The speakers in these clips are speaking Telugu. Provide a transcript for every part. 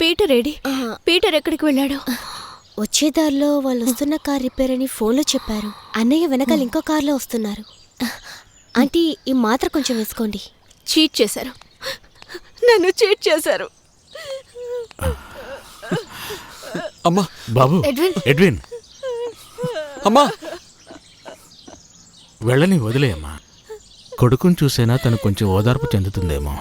Peter AD? పీటర్ ఎక్కడికి వెళ్ళాడు? వచ్చేదారిలో వాళ్ళు వస్తున్న కార్ రిపేర్ అని ఫోన్లో చెప్పారు. అన్నయ్య వెనకాల ఇంకో కార్లో వస్తున్నారు. ఆంటీ, ఈ మాత్ర కొంచెం వేసుకోండి. చీట్ చేశారు, నన్ను చీట్ చేశారు. అమ్మా, బాబు ఎడ్విన్, అమ్మా, వెళ్ళని వదిలేయమ్మా. కొడుకుని చూసైనా తను కొంచెం ఓదార్పు చెందుతుందేమో.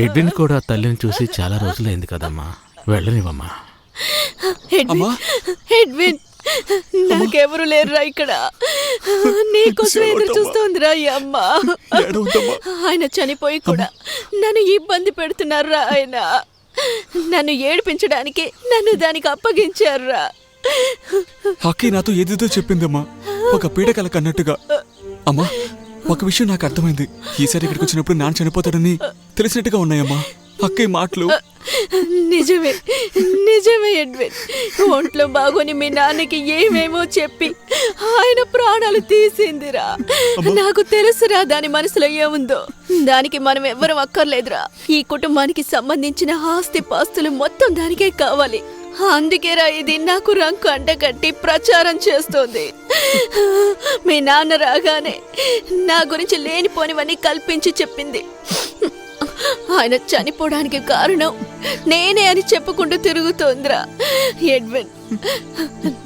ఎడ్విన్ కూడా తల్లిని చూసి చాలా రోజులైంది కదమ్మా, వెళ్ళనివమ్మా. ఎడ్విన్, నాకెవరు లేరురా ఇక్కడ. నీకోసం ఎదురు చూస్తోందిరా ఈ అమ్మ. ఆయన చనిపోయి కూడా నన్ను ఇబ్బంది పెడుతున్నారా ఆయన. నన్ను ఏడిపించడానికి నన్ను దానికి అప్పగించారురా. అక్కయ్య నాతో ఏదేదో చెప్పిందమ్మా, ఒక పీడకల కన్నట్టుగా. అమ్మా, ఒక విషయం నాకు అర్థమైంది. ఈసారి ఇక్కడికి వచ్చినప్పుడు నాన్న చనిపోతాడని తెలిసినట్టుగా ఉన్నాయమ్మా అక్కయ్య మాటలు. నిజమే నిజమే ఎడ్విన్. ఒంట్లో బాగోని మీ నాన్నకి ఏమేమో చెప్పి ఆయన ప్రాణాలు తీసిందిరా. నాకు తెలుసురా దాని మనసులో ఏముందో. దానికి మనం ఎవ్వరం అక్కర్లేదురా. ఈ కుటుంబానికి సంబంధించిన ఆస్తి పాస్తులు మొత్తం దానికే కావాలి. అందుకేరా ఇది నాకు రంకు అంటగట్టి ప్రచారం చేస్తోంది. మీ నాన్న రాగానే నా గురించి లేనిపోనివన్నీ కల్పించి చెప్పింది. ఆయన చనిపోవడానికి కారణం నేనే అని చెప్పుకుంటూ తిరుగుతోందిరా ఎడ్విన్.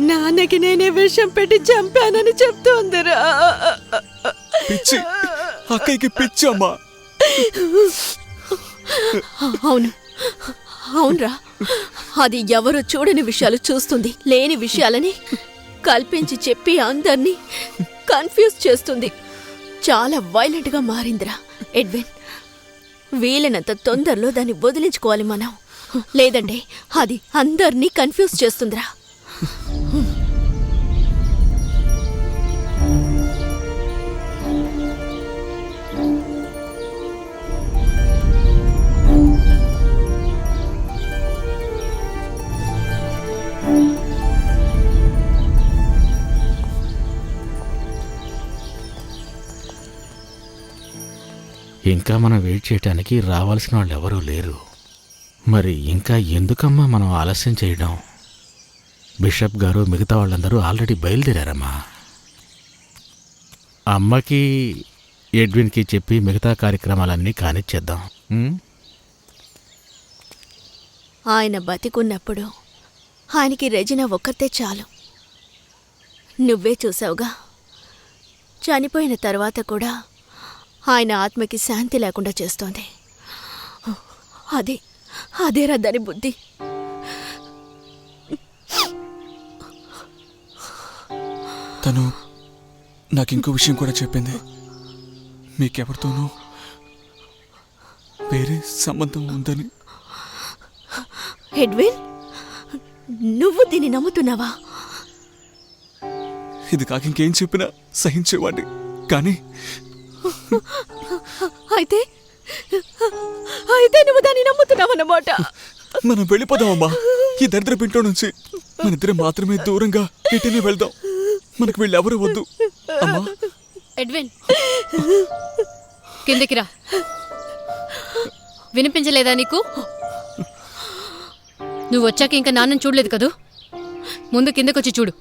నాన్నకి నేనే విషం పెట్టి చంపానని చెప్తోందిరా. పిచ్చి, అక్కయ్యకి పిచ్చి అమ్మా. అవును అవునరా, అది ఎవరు చూడని విషయాలు చూస్తుంది. లేని విషయాలని కల్పించి చెప్పి అందర్నీ కన్ఫ్యూజ్ చేస్తుంది. చాలా వైలెంట్ గా మారిందిరా ఎడ్విన్. వీలైనంత తొందరలో దాన్ని వదిలించుకోవాలి మనం, లేదంటే అది అందర్నీ కన్ఫ్యూజ్ చేస్తుందిరా. ఇంకా మనం వెయిట్ చేయటానికి రావాల్సిన వాళ్ళు ఎవరూ లేరు. మరి ఇంకా ఎందుకమ్మా మనం ఆలస్యం చేయడం? బిషప్ గారు మిగతా వాళ్ళందరూ ఆల్రెడీ బయలుదేరారమ్మా. అమ్మకి ఎడ్విన్కి చెప్పి మిగతా కార్యక్రమాలన్నీ కానిచ్చేద్దాం. ఆయన బతికున్నప్పుడు ఆయనకి రెజినా ఒక్కతే చాలు. నువ్వే చూసావుగా, చనిపోయిన తర్వాత కూడా ఆయన ఆత్మకి శాంతి లేకుండా చేస్తోంది. అదేరా దాని బుద్ధి. తను నాకింకో విషయం కూడా చెప్పింది. మీకెవరితోనూ వేరే సంబంధం ఉందని. ఎడ్విన్, నువ్వు దీన్ని నమ్ముతున్నావా? ఇది కాక ఇంకేం చెప్పినా సహించేవాడిని, కానీ అయితే నువ్వు దాన్ని నమ్ముతున్నావన్నమాట. మనం వెళ్ళిపోదామమ్మా ఈ దరిద్ర పింటో నుంచి. మనిద్దరం మాత్రమే దూరంగా ఇటునే వెళ్దాం. మనకు వీళ్ళెవరూ వద్దు అమ్మా. ఎడ్విన్, కిందకి రా. వినిపించలేదా నీకు? నువ్వు వచ్చాక ఇంకా నాన్నని చూడలేదు కదూ. ముందు కిందకొచ్చి చూడు.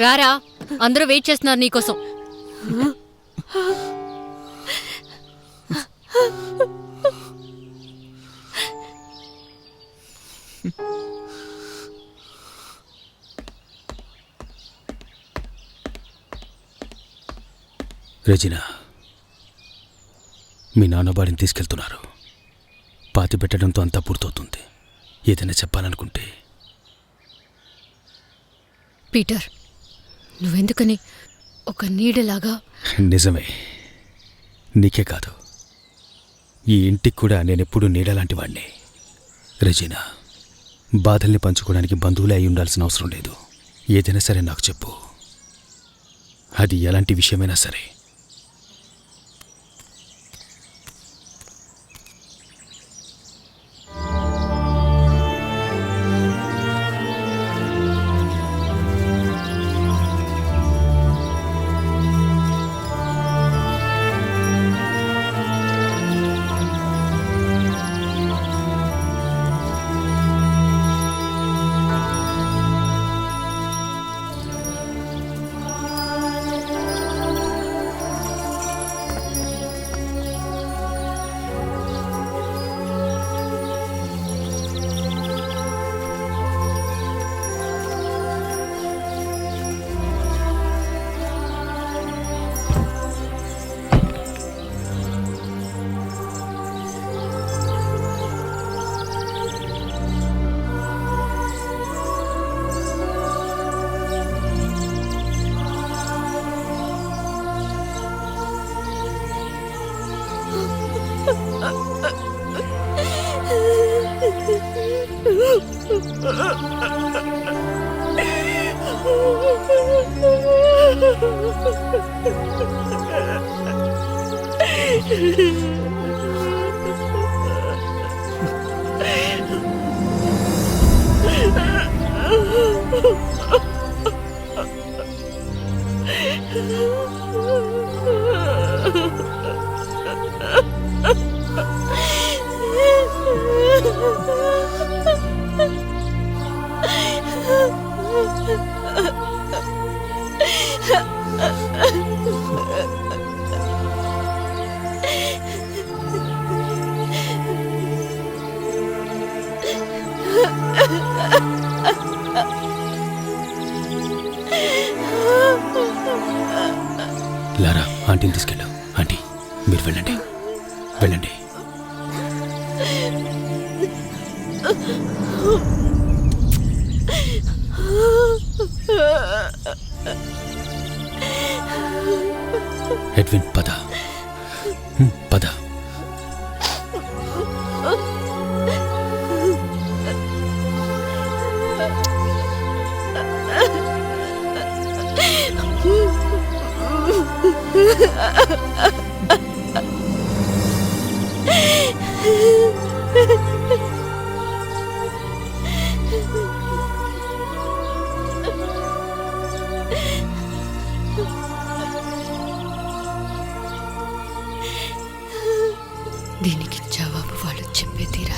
రారా, అందరూ వెయిట్ చేస్తున్నారు నీకోసం. రెజినా, మీ నాన్న బాడీని తీసుకెళ్తున్నారు. పాతి పెట్టడంతో అంతా పూర్తవుతుంది. ఏదైనా చెప్పాలనుకుంటే. పీటర్, నువ్వెందుకని ఒక నీడలాగా? నిజమే, నీకే కాదు, ఈ ఇంటికి కూడా నేనెప్పుడూ నీడలాంటి వాణ్ణి. రెజినా, బాధల్ని పంచుకోవడానికి బంధువులే అయి ఉండాల్సిన అవసరం లేదు. ఏదైనా సరే నాకు చెప్పు, అది ఎలాంటి విషయమైనా సరే. లారా, ఆంటీని తీసుకెళ్ళు. ఆంటీ, మీరు వెళ్ళండి, వెళ్ళండి. ఎడ్విన్, పద, పద. దీనికి జవాబు వాళ్ళు చెప్పే తీరాలి.